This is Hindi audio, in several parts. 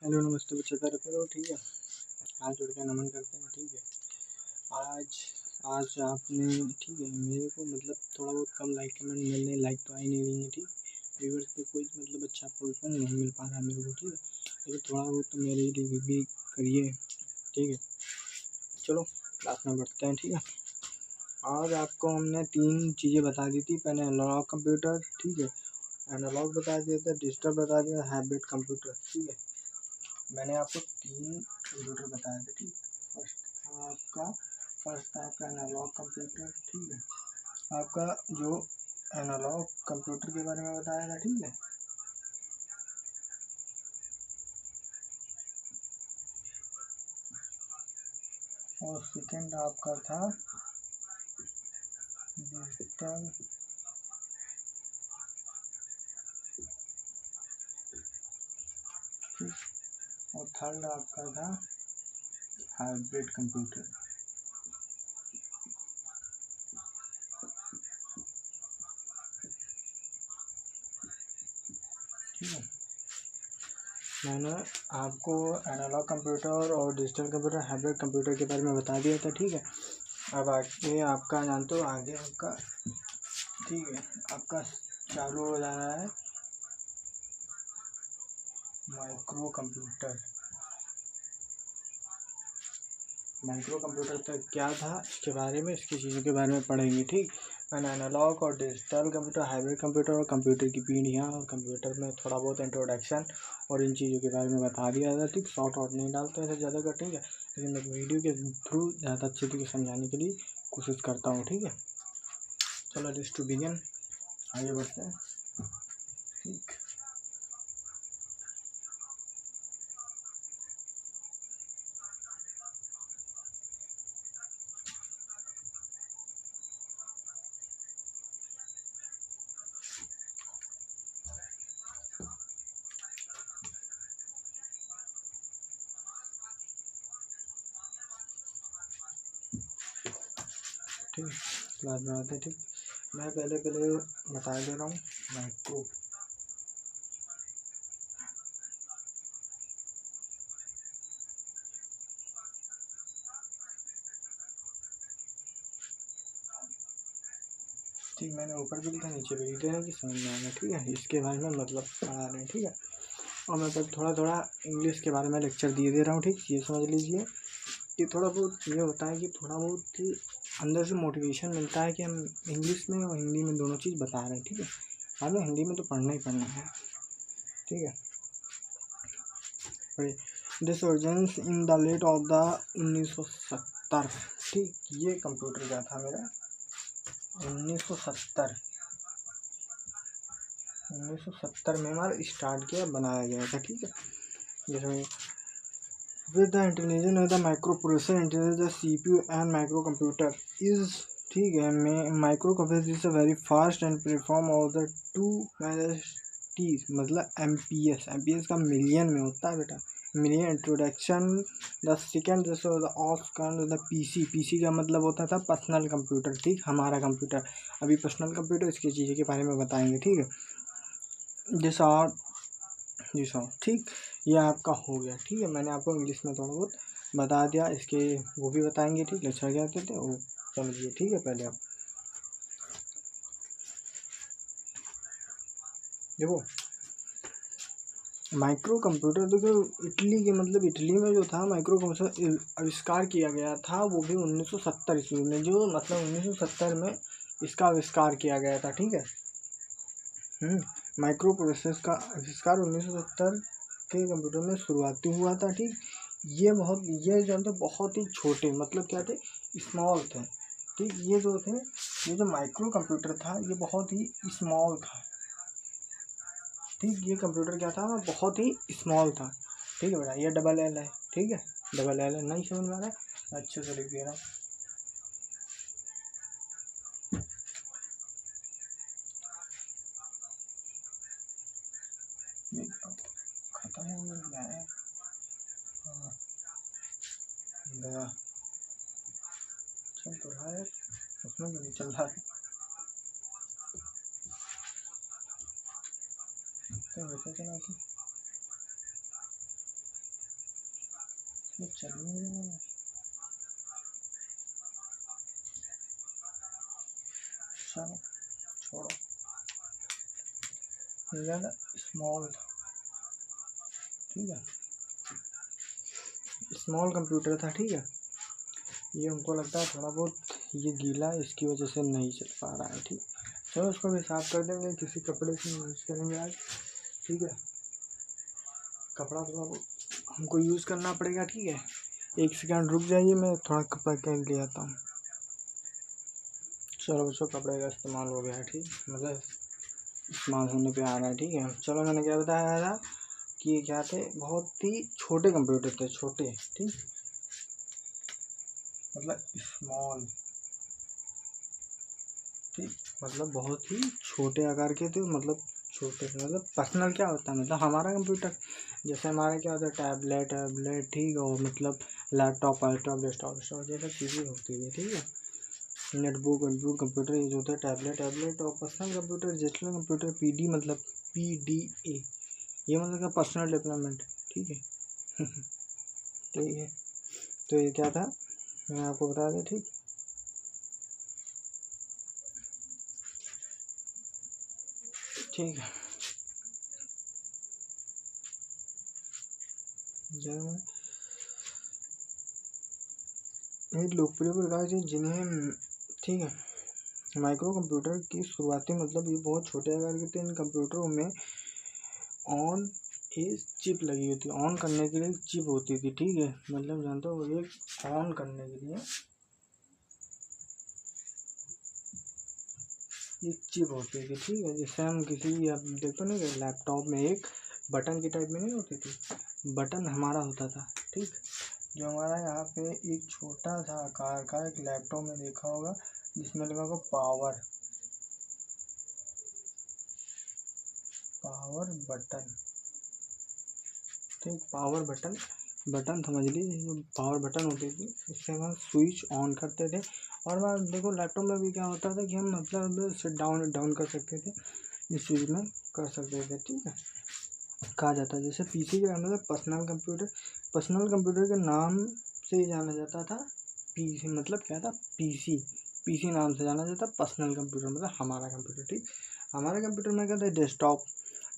हेलो नमस्ते बच्चे, प्यारे प्यारे ठीक है। हाथ जोड़ के नमन करते हैं। ठीक है। आज आज आपने ठीक है मेरे को मतलब थोड़ा बहुत कम लाइक कमेंट मिलने, लाइक तो आ ही नहीं रही है। ठीक, व्यूअर्स पे कोई मतलब अच्छा पोर्शन नहीं मिल पा रहा मेरे को। ठीक है, लेकिन थोड़ा बहुत तो मेरे लिए भी करिए। ठीक है, चलो क्लास में बढ़ते हैं। ठीक है, आज आपको हमने 3 चीज़ें बता दी थी। पहले एनालॉग कंप्यूटर, ठीक है, एनालॉग बता दिया था, डिजिटल बता दिया, हाइब्रिड कंप्यूटर। ठीक है, मैंने आपको 3 कंप्यूटर बताए थे। ठीक, फर्स्ट था आपका एनालॉग कंप्यूटर। ठीक है, आपका जो एनालॉग कंप्यूटर के बारे में बताया था। ठीक है, और सेकंड आपका था डिजिटल, और थर्ड आपका था हाइब्रिड कंप्यूटर। ठीक है, मैंने आपको एनालॉग कंप्यूटर और डिजिटल कंप्यूटर, हाइब्रिड कंप्यूटर के बारे में बता दिया था। ठीक है, अब आगे आपका जानते हो, आगे आपका ठीक है आपका चालू हो जा रहा है माइक्रो कंप्यूटर। माइक्रो कंप्यूटर तक क्या था इसके बारे में, इसकी चीज़ों के बारे में पढ़ेंगे। ठीक, मैंने एनालॉग और डिजिटल कंप्यूटर, हाइब्रिड कंप्यूटर और कंप्यूटर की पीढ़ियाँ और कंप्यूटर में थोड़ा बहुत इंट्रोडक्शन और इन चीज़ों के बारे में बता दिया था। ठीक, शॉर्ट आउट नहीं डालते हैं ज़्यादा का। ठीक है, लेकिन मैं वीडियो के थ्रू ज़्यादा अच्छे तरीके से समझाने के लिए कोशिश करता हूँ। ठीक है, चलो जस्ट टू बिगिन, आगे बढ़ते हैं। ठीक, ठीक है, क्लास में आते हैं। ठीक, मैं पहले बता दे रहा हूँ माइक्रो। ठीक, मैंने ऊपर भी लिखा, नीचे भी लिख देना कि समझ में आएगा। ठीक है, इसके बारे में मतलब पढ़ा रहे हैं। ठीक है, और मैं तब थोड़ा थोड़ा इंग्लिश के बारे में लेक्चर दिए दे रहा हूँ। ठीक, ये समझ लीजिए कि थोड़ा बहुत ये होता है कि थोड़ा बहुत अंदर से मोटिवेशन मिलता है कि हम इंग्लिश में और हिंदी में दोनों चीज़ बता रहे हैं। ठीक है, हमें हिंदी में तो पढ़ना ही पढ़ना है। ठीक है, this origins in the late of the 1970। ठीक, ये कंप्यूटर क्या था मेरा 1970 में हमारा स्टार्ट किया, बनाया गया था। ठीक है, जिसमें with the intelligence of the microprocessor intelligence the CPU and microcomputer is ठीक है, microcomputer is a very fast and perform of the 2 T मतलब एमपीएस का मिलियन में होता है बेटा, मिलियन। इंट्रोडक्शन द सेकेंड जैसे ऑफ द पीसी का मतलब होता था पर्सनल कंप्यूटर। ठीक, हमारा कंप्यूटर अभी पर्सनल कंप्यूटर, इसकी चीज़ों के बारे में बताएंगे। ठीक है, जी सर। ठीक, ये आपका हो गया। ठीक है, मैंने आपको इंग्लिश में थोड़ा बहुत बता दिया, इसके वो भी बताएंगे। ठीक, लेक्चर क्या कहते हैं वो समझिए। ठीक है, पहले आप देखो माइक्रो कंप्यूटर, देखो इटली के मतलब इटली में जो था माइक्रो कंप्यूटर आविष्कार किया गया था, वो भी 1970 ईस्वी में, जो मतलब 1970 में इसका आविष्कार किया गया था। ठीक है, माइक्रो प्रोसेसर का आविष्कार 1970 के कंप्यूटर में शुरुआती हुआ था। ठीक, ये जो थे बहुत ही छोटे, मतलब क्या थे, स्मॉल थे। ठीक, ये जो माइक्रो कंप्यूटर था ये बहुत ही स्मॉल था। ठीक, ये कंप्यूटर क्या था, बहुत ही स्मॉल था। ठीक है बेटा, ये डबल एल है। ठीक है, डबल एल है, नहीं समझ में आ रहा है, अच्छे से लिख दे रहा हूँ। खत्म हो गया है, गया चल तो रहा है, उसमें भी नहीं चल रहा है, तो वैसे चला कि ये चल नहीं रहा है। चलो छोड़ो, ज़्यादा स्मॉल था, ठीक है, स्मॉल कंप्यूटर था, ठीक है। ये हमको लगता है थोड़ा बहुत ये गीला है, इसकी वजह से नहीं चल पा रहा है, ठीक। चलो इसको भी साफ़ कर देंगे, किसी कपड़े से यूज़ करेंगे आज, ठीक है। कपड़ा थोड़ा बहुत हमको यूज़ करना पड़ेगा, ठीक है। एक सेकंड रुक जाइए, मैं थोड़ा कपड़ा कर ले आता हूँ। चलो बच्चों, कपड़े का इस्तेमाल हो गया है, ठीक, मतलब इस्तेमाल होने पे आ रहा है, ठीक है। चलो मैंने क्या बताया था कि ये क्या थे, बहुत ही छोटे कंप्यूटर थे, छोटे, ठीक, मतलब स्मॉल, ठीक, मतलब बहुत ही छोटे आकार के थे, मतलब छोटे, मतलब पर्सनल क्या होता है, मतलब हमारा कंप्यूटर जैसे हमारा क्या होता है, टैबलेट टैबलेट, ठीक, और मतलब लैपटॉप वैपटॉप डेस्कटॉप वेस्कटॉप जैसा चीज़ें होती है, ठीक है। नेटबुक वेटबुक कंप्यूटर ये जो होता है टैबलेट टैबलेट, और personal computer digital computer PD मतलब PDA, ये मतलब का पर्सनल डेवलपमेंट, ठीक है। ठीक है, तो ये क्या था मैं आपको बता दें, ठीक, ठीक है। ये लोकप्रिय प्रकार से जिन्हें, ठीक है, माइक्रो कंप्यूटर की शुरुआती मतलब ये बहुत छोटे आकार के थे। इन कंप्यूटरों में ऑन एक चिप लगी होती है, ऑन करने के लिए एक चिप होती थी, ठीक है, मतलब जानते हो एक ऑन करने के लिए एक चिप होती थी, ठीक है। जैसे हम किसी आप देखते नहीं कि लैपटॉप में एक बटन की टाइप में नहीं होती थी, बटन हमारा होता था, ठीक, जो हमारा यहाँ पे एक छोटा सा आकार का एक लैपटॉप में देखा होगा जिसमें लगा होगा पावर पावर बटन, ठीक, पावर बटन, बटन समझ लीजिए जो पावर बटन होती थी, उससे हम स्विच ऑन करते थे। और वहाँ देखो लैपटॉप में भी क्या होता था कि हम मतलब से डाउन डाउन कर सकते थे, इस चीज़ में कर सकते थे, ठीक है। कहा जाता है जैसे पीसी का मतलब पर्सनल कंप्यूटर, पर्सनल कंप्यूटर के नाम से ही जाना जाता था। पीसी मतलब क्या था, पीसी, पीसी नाम से जाना जाता, पर्सनल कंप्यूटर मतलब हमारा कंप्यूटर, ठीक। हमारे कंप्यूटर में क्या था, डेस्कटॉप,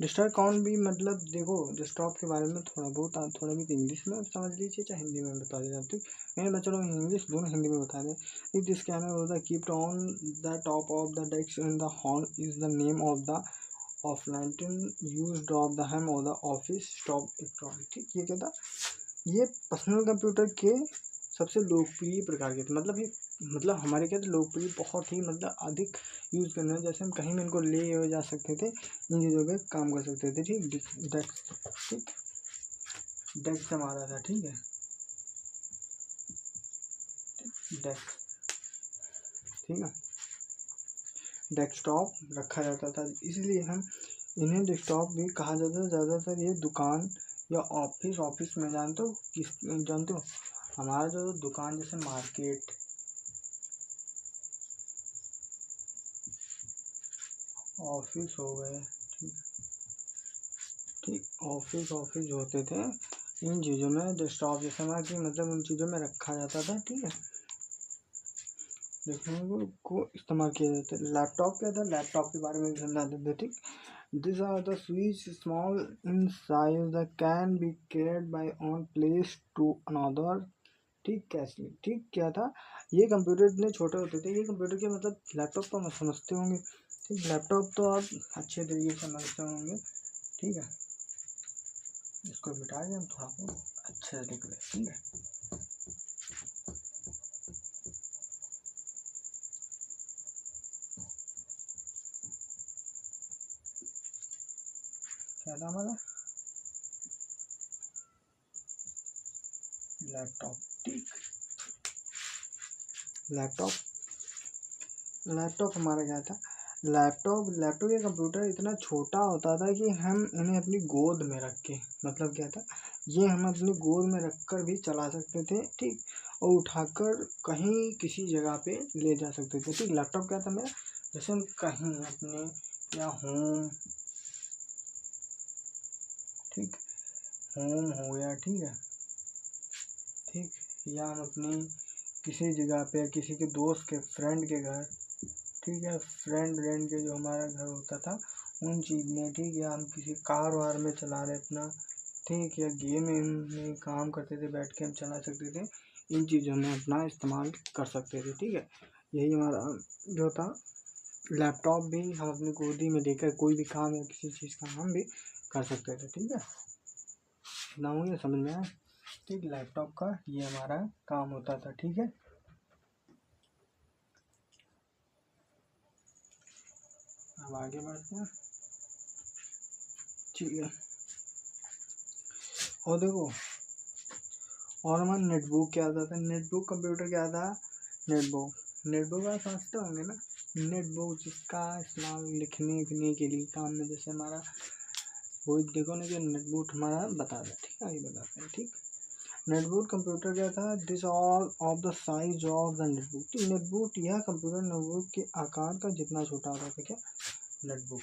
डेस्कटॉप कौन भी मतलब देखो डेस्कटॉप के बारे में थोड़ा बहुत थोड़ा भी इंग्लिश में समझ लीजिए चाहे हिंदी में बता दें, ठीक। मैंने मैं चलो इंग्लिश दोनों हिंदी में बता दें। दिस कैमरा होता है kept on the top of the desk in the hall is the name of the of 19 use of the ham और द ऑफिस स्टॉप इलेक्ट्रॉनिक, ठीक। ये क्या था, ये पर्सनल कंप्यूटर के सबसे लोकप्रिय प्रकार के थे, मतलब ये मतलब हमारे क्या थे लोकप्रिय, बहुत ही मतलब अधिक यूज़ करने में, जैसे हम कहीं भी इनको ले जा सकते थे, इन चीज़ों पे काम कर सकते थे, ठीक। डेस्क, ठीक, डेस्क हमारा था, ठीक है, डेस्क, ठीक है, डेस्कटॉप रखा जाता था, इसलिए हम इन्हें डेस्कटॉप भी कहा जाता है। ज़्यादातर ये दुकान या ऑफिस, ऑफिस में जानते हो किस, जानते हो हमारा जो दुकान जैसे मार्केट, ऑफिस हो गए, ठीक, ठीक, ऑफिस ऑफिस जो होते थे इन चीज़ों में डेस्कटॉप जैसे हमारा कि मतलब उन चीज़ों में रखा जाता था, ठीक है, देखने को इस्तेमाल किया जाता है। लैपटॉप क्या था, लैपटॉप के बारे में समझा देते, ठीक। These are the switch small in size that can be carried by one place to another, ठीक, कैसे, ठीक, क्या था, ये कंप्यूटर इतने छोटे होते थे, ये कंप्यूटर के मतलब लैपटॉप तो आप समझते होंगे, ठीक, लैपटॉप तो आप अच्छे तरीके से समझते होंगे, ठीक है। इसको बिठा के हम थोड़ा बहुत अच्छे से लिख रहे, ठीक है। क्या था हमारा लैपटॉप, ठीक, लैपटॉप, लैपटॉप हमारा क्या था, लैपटॉप, लैपटॉप या कंप्यूटर इतना छोटा होता था कि हम इन्हें अपनी गोद में रख के, मतलब क्या था, ये हम अपनी गोद में रख कर भी चला सकते थे, ठीक, और उठाकर कहीं किसी जगह पे ले जा सकते थे, ठीक। लैपटॉप क्या था मेरा, जैसे हम कहीं अपने या होम, ठीक, होम हो गया, ठीक है, ठीक, या हम अपनी किसी जगह पे किसी के दोस्त के फ्रेंड के घर, ठीक है, फ्रेंड के जो हमारा घर होता था उन चीज़ में, ठीक है, हम किसी कार वार में चला रहे अपना, ठीक, या गेम में काम करते थे बैठ के हम चला सकते थे, इन चीज़ों में अपना इस्तेमाल कर सकते थे। ठीक है, यही हमारा जो था लैपटॉप भी हम अपनी गोदी में लेकर कोई भी काम या किसी चीज़ का काम भी कर सकते थे। ठीक है, इतना हो गया, समझ में आया। ठीक, लैपटॉप का ये हमारा काम होता था। ठीक है, अब आगे बढ़ते हैं। ठीक है, और देखो, और हमारा नेटबुक क्या आता था, नेटबुक कंप्यूटर क्या था, नेटबुक आप समझते होंगे ना, नेटबुक जिसका इस्तेमाल लिखने के लिए काम में, जैसे हमारा वो देखो ना कि नेटबुक हमारा बता दें। ठीक है, आगे बताते हैं। ठीक, नेटबुक कंप्यूटर क्या था, this all of the size of the netbook. Netbook यह कंप्यूटर नेटबुक के आकार का जितना छोटा होता था। क्या, नेटबुक,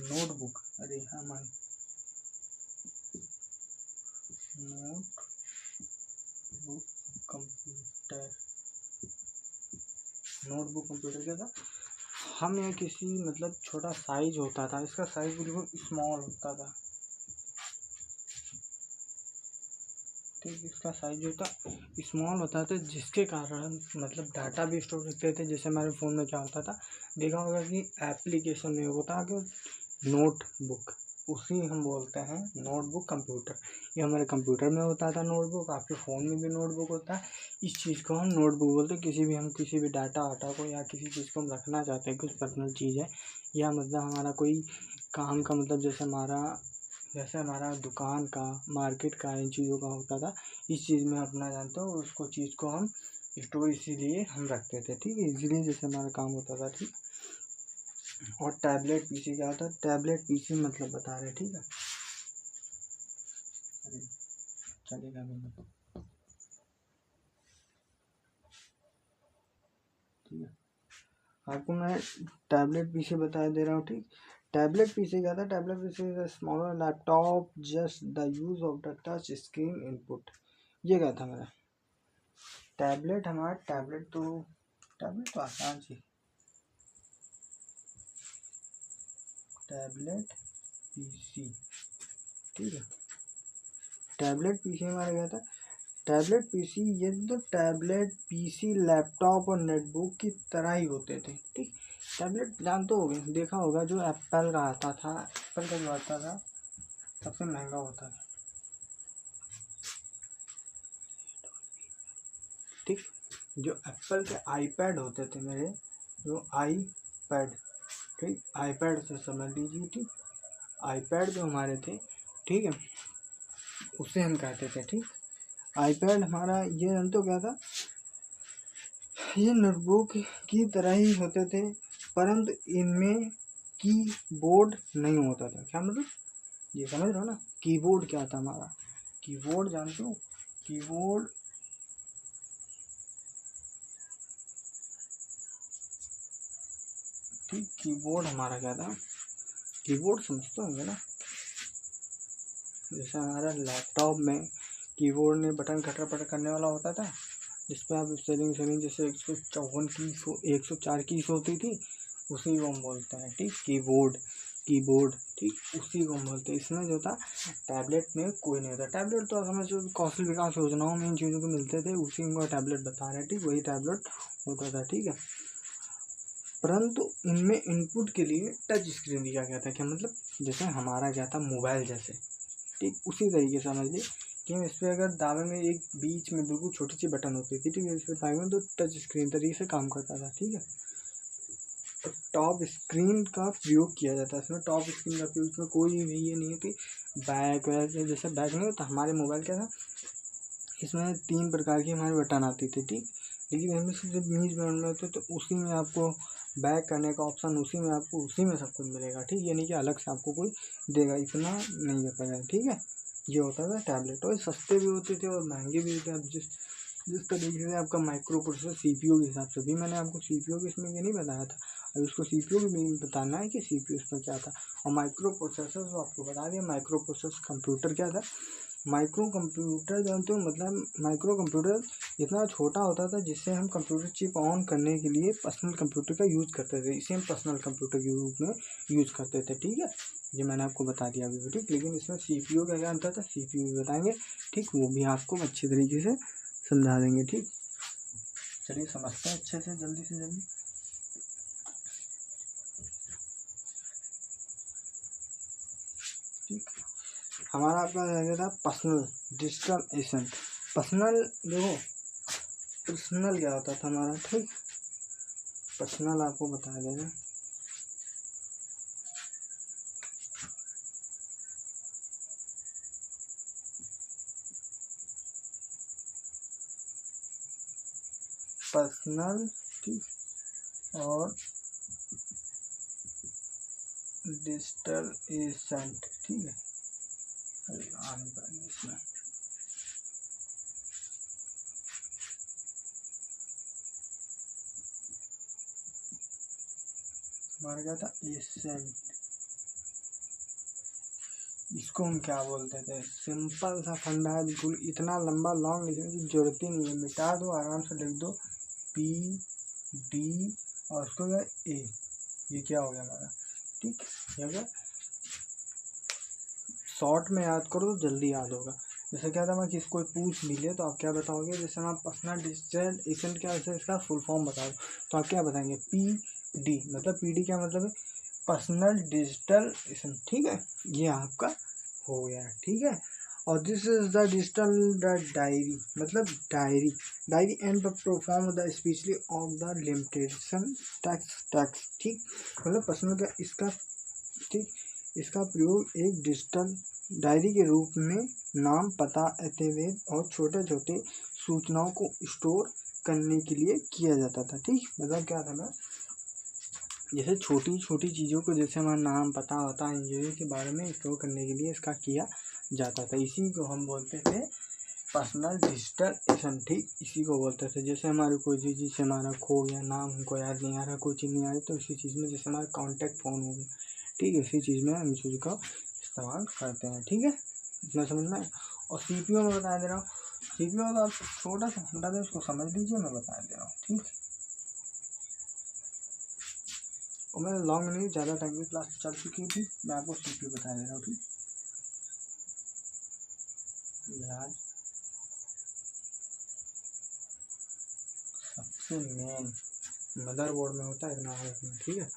नोटबुक, अरे हाँ मान, नोटबुक कंप्यूटर, नोटबुक कंप्यूटर क्या था, हम या किसी मतलब छोटा साइज होता था, इसका साइज बिल्कुल स्मॉल होता था। ठीक, इसका साइज जो था स्मॉल होता था, जिसके कारण मतलब डाटा भी स्टोर करते थे। जैसे हमारे फ़ोन में क्या होता था, देखा होगा कि एप्लीकेशन में होता है कि नोटबुक, उसी हम बोलते हैं नोटबुक कंप्यूटर। ये हमारे कंप्यूटर में होता था नोटबुक, आपके फ़ोन में भी नोटबुक होता है। इस चीज़ को हम नोटबुक बोलते हैं। किसी भी डाटा वाटा को या किसी चीज़ को हम रखना चाहते हैं, कुछ पर्सनल चीज़ है, या मतलब हमारा कोई काम का मतलब जैसे हमारा दुकान का, मार्केट का, इन चीज़ों का होता था, इस चीज़ में अपना जानते हो उसको चीज़ को हम स्टोर इसीलिए हम रखते थे। ठीक है, इजीली जैसे हमारा काम होता था। ठीक, और टैबलेट पीसी क्या होता है, टैबलेट पीसी मतलब बता रहे। ठीक है, अरे चलेगा भी, ठीक है, आपको मैं टैबलेट पीसी बता दे रहा हूँ। ठीक, टैबलेट पीसी क्या था, tablet PC is a smaller laptop just the use of the touch screen input. ये क्या था मेरा टैबलेट, हमारा टैबलेट तो आसान सी, टैबलेट पीसी। ठीक है, टैबलेट पीसी हमारा क्या था, टैबलेट पीसी, ये तो टैबलेट पीसी लैपटॉप और नेटबुक की तरह ही होते थे। ठीक, टैबलेट जानते होगे, देखा होगा जो एप्पल का आता था, एप्पल का जो आता था सबसे महंगा होता था। ठीक, जो एप्पल के आईपैड होते थे मेरे, जो आईपैड, ठीक, आईपैड से समझ लीजिए। ठीक, आईपैड जो हमारे थे, ठीक है, उसे हम कहते थे। ठीक, आईपैड हमारा ये जानते हो क्या था, ये नोटबुक की तरह ही होते थे, परंतु इनमें कीबोर्ड नहीं होता था। क्या मतलब, ये समझ रहे हो ना, कीबोर्ड क्या था हमारा, कीबोर्ड जानते हो, कीबोर्ड, ठीक, कीबोर्ड हमारा क्या था, कीबोर्ड समझते होंगे ना, जैसे हमारा लैपटॉप में कीबोर्ड में बटन खटर पटर करने वाला होता था, जिसपे आप सेलिंग जैसे 154 कीज 104 कीज होती थी, उसी को हम बोलते हैं। ठीक, कीबोर्ड, ठीक, उसी को हम बोलते हैं। इसमें जो था टैबलेट में कोई नहीं होता। टैबलेट तो हमें जो कौशल विकास योजनाओं में इन चीज़ों को मिलते थे, उसी को टैबलेट बता रहे हैं। ठीक, वही टैबलेट होता था। ठीक है, परंतु इनमें इनपुट के लिए टच स्क्रीन दिया गया था। क्या मतलब, जैसे हमारा क्या था मोबाइल जैसे, ठीक, उसी तरीके से समझ लीजिए कि हम इस पर अगर दाबेंगे, एक बीच में बिल्कुल छोटी सी बटन होती थी। ठीक है, इस पर दाबेंगे तो टच स्क्रीन तरीके से काम करता था। ठीक है, तो टॉप स्क्रीन का प्रयोग किया जाता है इसमें, टॉप स्क्रीन का प्रयोग, इसमें कोई भी ये नहीं है कि बैक वैक, जैसे बैक नहीं होता हमारे मोबाइल क्या था, इसमें 3 प्रकार की हमारी बटन आती थी। ठीक, लेकिन इनमें से जब नीच बटन में होते तो उसी में आपको बैक करने का ऑप्शन, उसी में सब कुछ मिलेगा। ठीक, ये नहीं कि अलग से आपको कोई देगा, इतना नहीं होता है। ठीक है, ये होता था टैबलेट, और सस्ते भी होते थे और महंगे भी होते थे। अब जिस तरीके से आपका माइक्रो प्रोसेसर सीपीयू के हिसाब से भी, मैंने आपको सीपीयू के इसमें ये नहीं बताया था, अब इसको सीपीयू भी बताना है कि सीपीयू इसमें क्या था। और माइक्रो प्रोसेसर जो आपको बता दिया, माइक्रो प्रोसेसर कंप्यूटर क्या था, माइक्रो कंप्यूटर जानते हो, मतलब माइक्रो कंप्यूटर इतना छोटा होता था जिससे हम कंप्यूटर चिप ऑन करने के लिए पर्सनल कंप्यूटर का यूज़ करते थे, इसे हम पर्सनल कंप्यूटर के रूप में यूज़ करते थे। ठीक है, ये मैंने आपको बता दिया अभी भी। ठीक, लेकिन इसमें CPU का क्या अंतर था, CPU भी बताएंगे। ठीक, वो भी आपको अच्छे तरीके से समझा देंगे। ठीक, चलिए समझते हैं अच्छे से, जल्दी से जल्दी। ठीक, हमारा आपका रहेगा था पर्सनल डिजिटल एसेंट। पर्सनल देखो, पर्सनल क्या होता था हमारा। ठीक, पर्सनल आपको बता देगा। पर्सनल, ठीक, और डिजिटल एसेंट। ठीक है, आने पाएंगे इसमें। हमारा क्या था, एसेंट। इसको हम क्या बोलते थे, सिंपल सा फंडा है बिल्कुल, इतना लंबा लॉन्ग लिखने की जरूरत ही नहीं है, मिटा दो, आराम से लिख दो PD और उसको क्या A, ये क्या हो गया हमारा। ठीक, अगर शॉर्ट में याद करो तो जल्दी याद होगा। जैसे क्या था, मैं किसी कोई पूछ भी ले तो आप क्या बताओगे, जैसे हम पर्सनल डिजिटल एसेंट क्या है, इसका फुल फॉर्म बता दो तो आप क्या बताएंगे, PD। मतलब PD क्या मतलब है, पर्सनल डिजिटल एसेंट। ठीक है, ये आपका हो गया। ठीक है, और this is the digital diary, मतलब diary and perform the specially of the limitation tax. ठीक, मतलब पर्सनल का इसका, ठीक, इसका प्रयोग एक डिजिटल डायरी के रूप में नाम, पता, एतवेद और छोटे छोटे सूचनाओं को स्टोर करने के लिए किया जाता था। ठीक, मतलब क्या था ना, जैसे छोटी छोटी चीज़ों को, जैसे हमारा नाम, पता होता है, इंजीनियरिंग के बारे में स्टोर करने के लिए इसका किया जाता था। इसी को हम बोलते थे पर्सनल डिजिटल एसेंट। ठीक, इसी को बोलते थे। जैसे हमारे कोई चीज़ से हमारा खो गया, नाम हमको याद नहीं आ रहा, कोई चीज़ नहीं आ रही, तो इसी चीज़ में, जैसे हमारा कॉन्टैक्ट फ़ोन हो गया, ठीक है, इसी चीज़ में हम इस चीज़ का इस्तेमाल करते हैं। ठीक है, इतना समझ में। और CPU में बता दे रहा हूँ, CPU का आप छोटा सा फंडा दे, उसको समझ लीजिए, मैं बता दे रहा हूँ। ठीक, और मैं लॉन्ग नहीं, ज़्यादा टाइम की क्लास चल चुकी थी, मैं आपको CPU बता दे रहा हूँ। ठीक, यार सबसे मेन मदरबोर्ड में होता है, इतना रखना। ठीक है,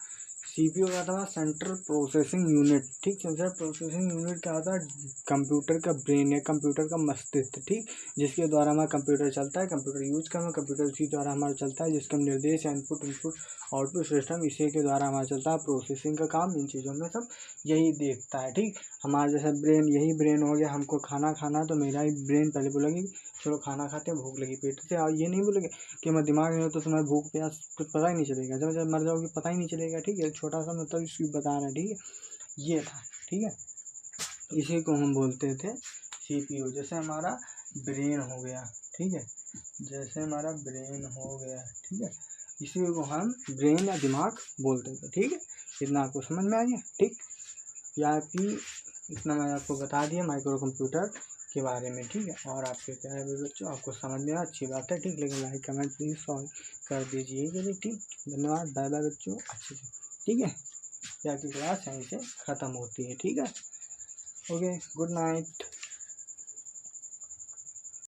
CPU का था सेंट्रल प्रोसेसिंग यूनिट। ठीक, सेंट्रल प्रोसेसिंग यूनिट क्या होता है, कंप्यूटर का ब्रेन है, कंप्यूटर का मस्तिष्क। ठीक, जिसके द्वारा हमारा कंप्यूटर चलता है, कंप्यूटर यूज करना, कंप्यूटर उसी द्वारा हमारा चलता है, जिसका निर्देश, इनपुट इनपुट आउटपुट सिस्टम, इसी के द्वारा हमारा चलता है। प्रोसेसिंग का काम इन चीज़ों में सब यही देखता है। ठीक, हमारा जैसे ब्रेन, यही ब्रेन हो गया, हमको खाना खाना तो मेरा ही ब्रेन पहले बोलेगी चलो खाना खाते हैं, भूख लगी पेट से, और ये नहीं बोलेगा कि मैं दिमाग नहीं हो तो तुम्हें भूख प्यास कुछ पता ही नहीं चलेगा, जब जब मर जाओगे पता ही नहीं चलेगा। ठीक है, छोटा सा मतलब इसकी बता रहा है। ठीक है, ये था। ठीक है, इसी को हम बोलते थे CPU। जैसे हमारा ब्रेन हो गया, ठीक है, जैसे हमारा ब्रेन हो गया, ठीक है, इसी को हम ब्रेन या दिमाग बोलते थे। ठीक है, इतना आपको समझ में आ गया। ठीक, या कि इतना मैं आपको बता दिया माइक्रो कंप्यूटर के बारे में। ठीक है, और आपके क्या है बच्चों, आपको समझ में आया, अच्छी बात है। ठीक, लेकिन लाइक कमेंट प्लीज सॉल्व कर दीजिए। चलिए, ठीक, धन्यवाद, बाय बाय बच्चों, अच्छे से। ठीक है, या की क्लास यहीं से ख़त्म होती है। ठीक है, ओके, गुड नाइट।